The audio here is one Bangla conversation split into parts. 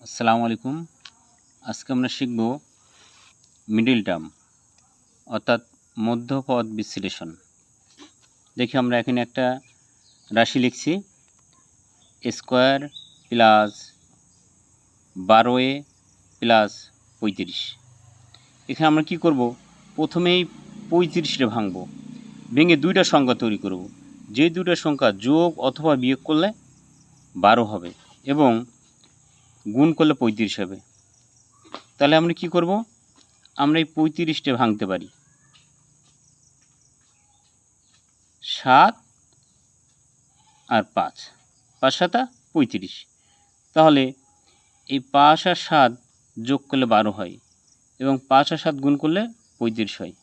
আসসালামু আলাইকুম। আজকে আমরা শিখব মিডল টার্ম অর্থাৎ মধ্যপদ বিশ্লেষণ। দেখি আমরা এখানে একটা রাশি লিখছি স্কোয়ার প্লাস 12a প্লাস 35। এখানে আমরা কি করব, প্রথমেই 35টা ভাঙব, ভেঙে দুইটা সংখ্যা তৈরি করব। যে দুইটা সংখ্যা যোগ অথবা বিয়োগ করলে 12 হবে এবং গুণ করলে 35 হবে। তাহলে আমরা কি করব, আমরা এই 35টা ভাঙতে পারি 7 আর 5, 5 7 35। তাহলে এই 5 আর 7 যোগ করলে 12 হয় এবং 5 আর 7 গুণ করলে 35 হয়।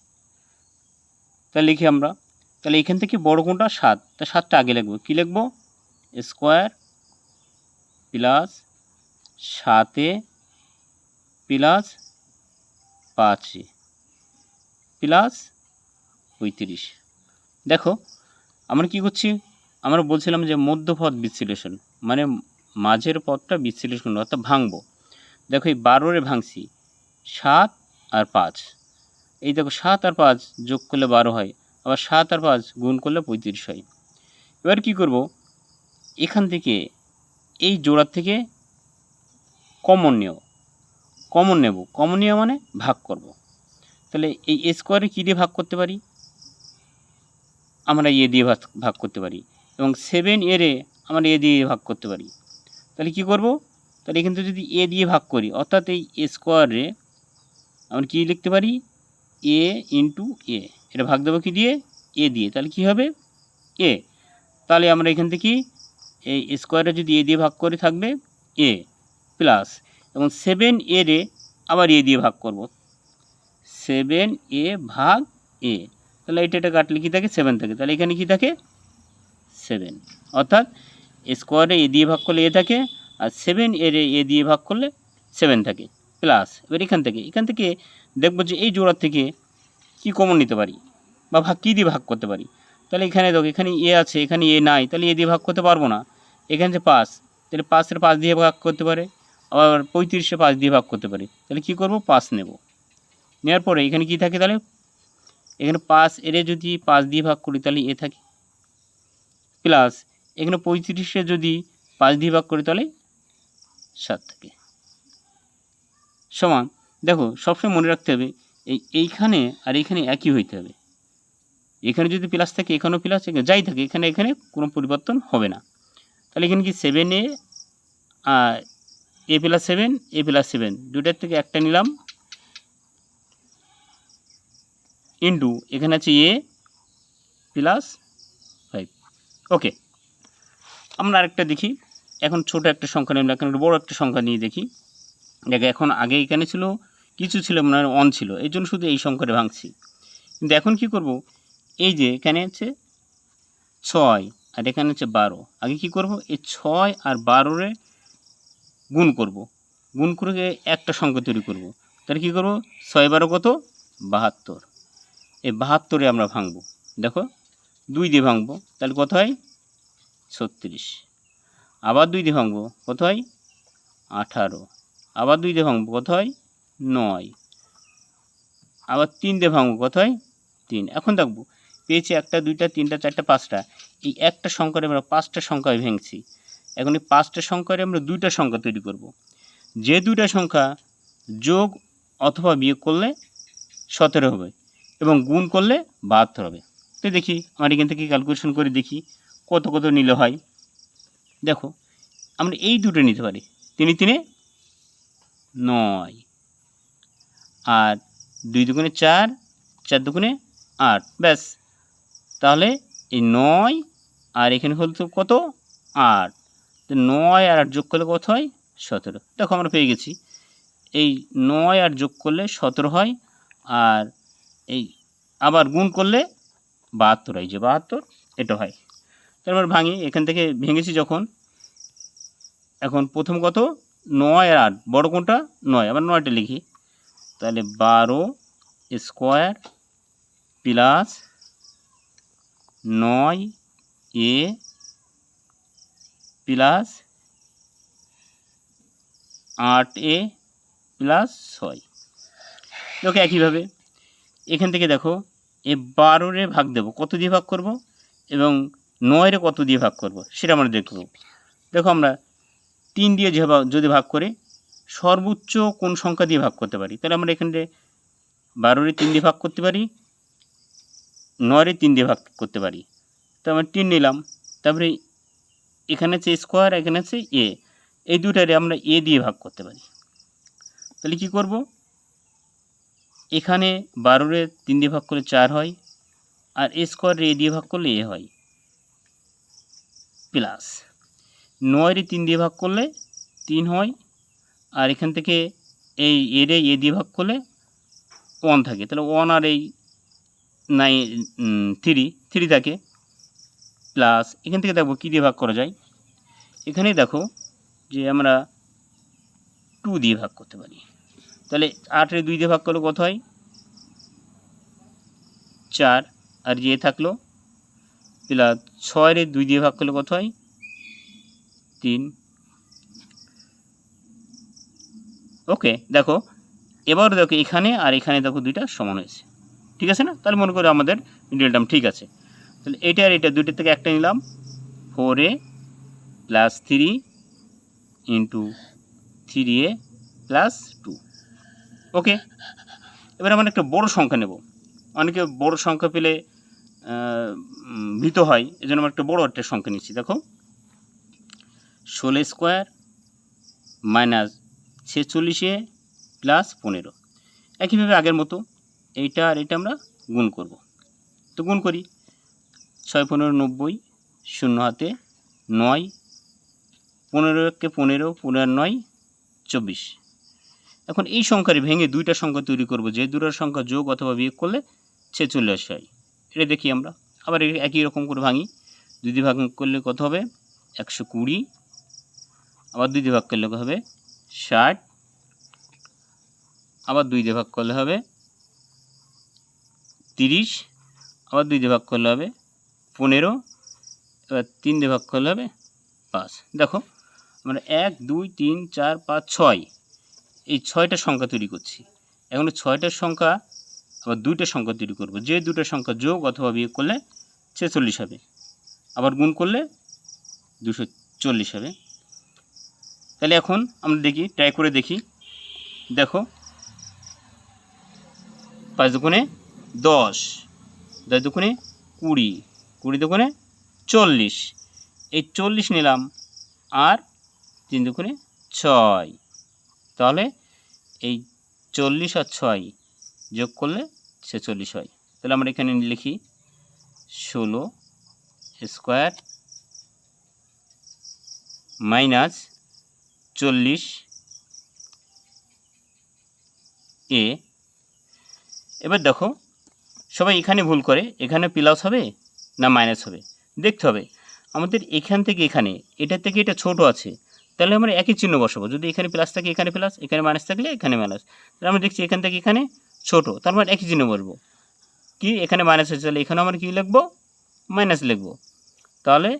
তাহলে লিখি আমরা, তাহলে এখান থেকে বড় কোনটা 7, তা 7টা আগে লিখব। কী লিখব? Square plus 7a plus 5a plus 35। দেখো আমরা কি করছি, আমরা বলছিলাম যে মধ্যপদ বিশ্লেষণ মানে মাঝের পদটা বিশ্লেষণ অর্থাৎ ভাঙবো। দেখো এই 12 ভাঙছি 7 আর 5, এই দেখো 7 আর 5 যোগ করলে 12 হয়, আবার 7 আর 5 গুণ করলে 35 হয়। এবার কি করব, এখান থেকে এই জোড়ার থেকে কমন নেব, কমন নেওয়া মানে ভাগ করব। তাহলে এই স্কোয়ারে কী দিয়ে ভাগ করতে পারি, আমরা এ দিয়ে ভাগ করতে পারি এবং 7 এ আমরা এ দিয়ে ভাগ করতে পারি। তাহলে কি করব, তাহলে এখান থেকে যদি এ দিয়ে ভাগ করি অর্থাৎ এই স্কোয়ারে আমরা কী লিখতে পারি, এ ইন্টু এ, এটা ভাগ দেবো কি দিয়ে, এ দিয়ে, তাহলে কি হবে এ। তাহলে আমরা এখান থেকে এই স্কোয়ারে যদি এ দিয়ে ভাগ করে থাকবে এ প্লাস এবং 7 আবার এ দিয়ে ভাগ করব, 7a ভাগ এ, তাহলে এটা কাটলে কী থাকে 7 থাকে, তাহলে এখানে কী থাকে 7, অর্থাৎ স্কোয়ারে এ দিয়ে ভাগ করলে এ থাকে আর 7 এ দিয়ে ভাগ করলে 7 থাকে প্লাস। এবার এখান থেকে দেখব যে এই জোড়ার থেকে কি কমন নিতে পারি বা কী দিয়ে ভাগ করতে পারি। তাহলে এখানে দেখো এখানে এ আছে, এখানে এ নাই, তাহলে এ দিয়ে ভাগ করতে পারবো না। এখানে যে 5, তাহলে 5 দিয়ে ভাগ করতে পারে, আবার 35 5 দিয়ে ভাগ করতে পারি। তাহলে কি করব, 5 নেব। নেওয়ার পরে এখানে কি থাকে, তাহলে এখানে 5 যদি 5 দিয়ে ভাগ করি তাহলে এ থাকে প্লাস এখানে 35 যদি 5 দিয়ে ভাগ করি তাহলে 7 থাকে সমান। দেখো সবসময় মনে রাখতে হবে এইখানে আর এইখানে একই হইতে হবে। এখানে যদি প্লাস থাকে এখানেও প্লাস, যাই থাকে এখানে কোনো পরিবর্তন হবে না। তাহলে এখানে কি 7a এ প্লাস 7 এ প্লাস 7 দুটার থেকে একটা নিলাম ইন্টু এখানে আছে এ প্লাস 5। ওকে, আমরা আরেকটা দেখি। এখন ছোট একটা সংখ্যা নিলাম, এখন বড় একটা সংখ্যা নিয়ে দেখি। দেখো এখন আগে এখানে ছিল কিছু ছিল মানে 1 ছিল, এই জন্য শুধু এই সংখ্যাটা ভাঙছি। কিন্তু এখন কি করব, এই যে এখানে আছে 6 আর এখানে হচ্ছে 12, আগে কি করব এই 6 আর 12 গুণ করব, গুণ করে একটা সংখ্যা তৈরি করব। তাহলে কী করব, 6 12 কত 72, এই 72 আমরা ভাঙব। দেখো 2 দিয়ে ভাঙব, তাহলে কত হয় 36, আবার 2 দিয়ে ভাঙব কত হয় 18, আবার 2 দিয়ে ভাঙব কত হয় 9, আবার 3 দিয়ে ভাঙব কত হয় 3। এখন দেখব পেয়েছি 1 2 3 4 5টা, এই একটা সংখ্যারে আমরা 5টা সংখ্যায় ভেঙেছি। এখন এই 5টা সংখ্যারে আমরা 2টা সংখ্যা তৈরি করব। যে 2টা সংখ্যা যোগ অথবা বিয়োগ করলে 17 হবে এবং গুণ করলে 72 হবে। তো দেখি আমরা এখান থেকে ক্যালকুলেশন করে দেখি কত কত নিলে হয়। দেখো আমরা এই দুটো নিতে পারি, 3 3 9 আর 2 দুগুণে 4, 4 দুগুণে 8, ব্যাস। তাহলে এই 9 আর এখানে হলো কত 8, তো 9 আর 8 যোগ করলে কত হয় 17। দেখো আমরা পেয়ে গেছি এই 9 আর যোগ করলে 17 হয় আর এই আবার গুণ করলে 72 হয়, যে 72 এটা হয়। তারপর ভাঙি, এখান থেকে ভেঙেছি যখন, এখন প্রথম কত 9 আর 8, বড় কোনটা 9, আবার 9টা লিখি, তাহলে 12 square plus 9a plus 8a plus 6। দেখো একইভাবে এখান থেকে দেখো এই 12 ভাগ দেবো, কত দিয়ে ভাগ করব এবং 9 কত দিয়ে ভাগ করব সেটা আমরা দেখব। দেখো আমরা 3 দিয়ে যদি ভাগ করে সর্বোচ্চ কোন সংখ্যা দিয়ে ভাগ করতে পারি, তাহলে আমরা এখানে 12 3 দিয়ে ভাগ করতে পারি, 9 3 দিয়ে ভাগ করতে পারি। তো আমরা 3 নিলাম, তারপরে এখানে আছে স্কোয়ার, এখানে আছে এ, এই দুটারে আমরা এ দিয়ে ভাগ করতে পারি। তাহলে কি করব, এখানে 12 3 দিয়ে ভাগ করলে 4 হয়, আর এ স্কোয়ার এ দিয়ে ভাগ করলে এ হয়, প্লাস 9 3 দিয়ে ভাগ করলে 3 হয়, আর এখান থেকে এই এ দিয়ে ভাগ করলে 1 থাকে, তাহলে 1 আর এই 3 থাকে, প্লাস এখান থেকে দেখো কী দিয়ে ভাগ করা যায়, এখানে দেখো যে আমরা 2 দিয়ে ভাগ করতে পারি। তাহলে 8 2 দিয়ে ভাগ করলে কত হয়, 4, আর যে থাকলো, প্লাস 6 2 দিয়ে ভাগ করলে কত হয়, 3। ওকে, দেখো এবার দেখো এখানে আর এখানে দেখো দুইটা সমান হয়েছে, ঠিক আছে না? তাহলে মনে করি আমাদের মিডল টার্ম ঠিক আছে। তাহলে এটা আর এটা দুইটার থেকে একটা নিলাম, 4a plus 3 into 3a plus 2। ওকে, এবার আমরা একটা বড় সংখ্যা নেব। অনেকে বড় সংখ্যা পেলে ভীত হয়, এই জন্য আমরা একটা বড় একটা সংখ্যা নিচ্ছি। দেখো 16 স্কোয়ার মাইনাস 46a প্লাস 15। একইভাবে আগের মতো এইটা আর এটা আমরা গুণ করব। তো গুণ করি, 6 15 90, 0 হাতে 9, 15 কে 15, 15 9 24। এখন এই সংখ্যাটি ভেঙে দুইটা সংখ্যা তৈরি করব, যে দুটোর সংখ্যা যোগ অথবা বিয়োগ করলে 46 হয়। এটা দেখি আমরা আবার একই রকম করে ভাঙি। 2 দিয়ে ভাগ করলে কত হবে, 120, আবার 2 দিয়ে ভাগ করলে কত হবে, 60, আবার 2 দিয়ে ভাগ করলে হবে 30, আবার 2 দিয়ে ভাগ করলে হবে 15, এবার 3 দিয়ে ভাগ করলে হবে 5। দেখো আমরা 1 2 3 4 5 6 এই 6টা সংখ্যা তৈরি করছি। এখন 6টার সংখ্যা আবার 2টা সংখ্যা তৈরি করব, যে দুটো সংখ্যা যোগ অথবা বিয়োগ করলে 46 হবে, আবার গুণ করলে 240 হবে। তাহলে এখন আমরা দেখি, ট্রাই করে দেখি। দেখো 5 দুগুণে 10, 10 দুগুণে 20, 20 দুগুণে 40, এই 40 নিলাম, আর 3 দুগুণে 6, তাহলে এই 40 আর 6 যোগ করলে 46 হয়। তাহলে আমরা এখানে লিখি 16 স্কোয়ার মাইনাস 40 এ। এবার দেখো সবাই এখানে ভুল করে, এখানে প্লাস হবে না মাইনাস হবে দেখতে হবে। আমাদের এখান থেকে এখানে, এটার থেকে এটা ছোট আছে, তাহলে আমরা একই চিহ্ন বসাবো। যদি এখানে প্লাস থাকে এখানে প্লাস, এখানে মাইনাস থাকলে এখানে মাইনাস। তাহলে আমরা দেখছি এখান থেকে এখানে ছোট, তার মানে একই চিহ্ন বসবো। কি এখানে মাইনাস আছে, তাহলে এখানে আমরা কী লিখবো, মাইনাস লিখবো। তাহলে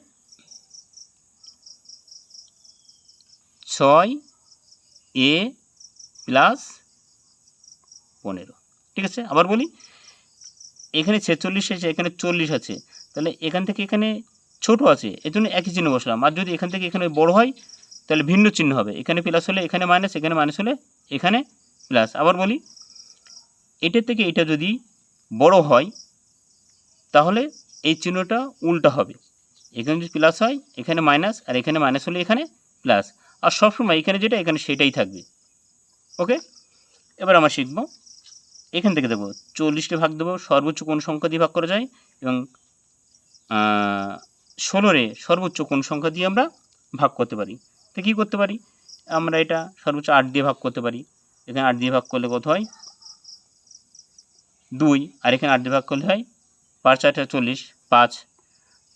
6a প্লাস 15। ঠিক আছে, আবার বলি, এখানে 46 আছে, এখানে 40 আছে, তাহলে এখান থেকে এখানে ছোট আছে, এর জন্য একই চিহ্ন বসলাম। আর যদি এখান থেকে এখানে বড় হয় তাহলে ভিন্ন চিহ্ন হবে, এখানে প্লাস হলে এখানে মাইনাস, এখানে মাইনাস হলে এখানে প্লাস। আবার বলি, এটার থেকে এটা যদি বড় হয় তাহলে এই চিহ্নটা উল্টা হবে, এখানে যদি প্লাস হয় এখানে মাইনাস, আর এখানে মাইনাস হলে এখানে প্লাস। আর সবসময় এখানে যেটা এখানে সেটাই থাকবে। ওকে, এবার আমরা শিখব, এখান থেকে দেবো 40টা ভাগ দেবো, সর্বোচ্চ কোন সংখ্যা দিয়ে ভাগ করা যায়, এবং 16 সর্বোচ্চ কোন সংখ্যা দিয়ে আমরা ভাগ করতে পারি। তো কী করতে পারি, আমরা এটা সর্বোচ্চ 8 দিয়ে ভাগ করতে পারি। এখানে 8 দিয়ে ভাগ করলে কত হয়, 2, আর এখানে 8 দিয়ে ভাগ করলে হয় 5 8 40, 5।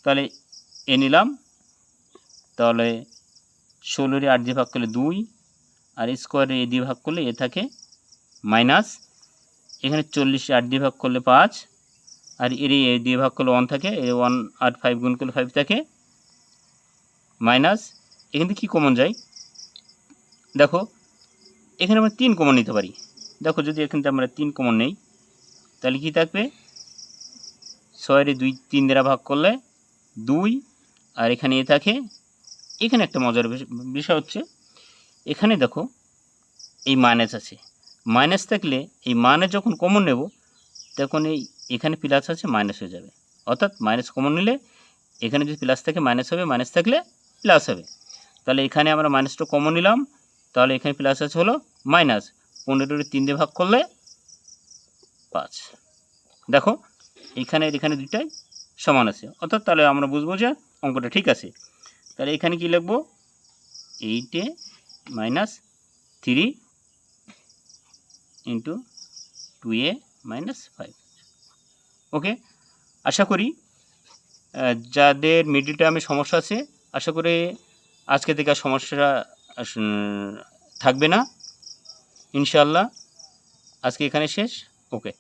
তাহলে এ নিলাম, তাহলে 16 8 দিয়ে ভাগ করলে 2, আর স্কোয়ারে এ দিয়ে ভাগ করলে এ থাকে মাইনাস, এখানে 40 8 দিয়ে ভাগ করলে 5, আর এর এ দিয়ে ভাগ করলে 1 থাকে, এর 1 আর 5 গুণ করলে 5 থাকে মাইনাস। এখান থেকে কী কমন যায়, দেখো এখানে আমরা 3 কমন নিতে পারি। দেখো যদি এখান থেকে আমরা 3 কমন নেই তাহলে কি থাকবে, 6 রে 3 দ্বারা ভাগ করলে 2, আর এখানে এ থাকে। এখানে একটা মজার বিষয় হচ্ছে, এখানে দেখো এই মাইনাস আছে, মাইনাস থাকলে এই মানে যখন কমন নেব তখন এখানে প্লাস আছে মাইনাস হয়ে যাবে, অর্থাৎ মাইনাস কমন নিলে এখানে যদি প্লাস থাকে মাইনাস হবে, মাইনাস থাকলে প্লাস হবে। তাহলে এখানে আমরা মাইনাসটা কমন নিলাম, তাহলে এখানে প্লাস আছে হলো মাইনাস, 15 3 দিয়ে ভাগ করলে 5। দেখো এখানে দুইটাই সমান আছে, অর্থাৎ তাহলে আমরা বুঝবো যে অঙ্কটা ঠিক আছে। তাহলে এখানে কি লিখবো, 8 - 3 × 2a - 5। ওকে, আশা করি যাদের মিডল টার্মে সমস্যা আছে, আশা করি আজকে থেকে আর সমস্যা থাকবে না ইনশাআল্লাহ। আজকে এখানে শেষ। ওকে।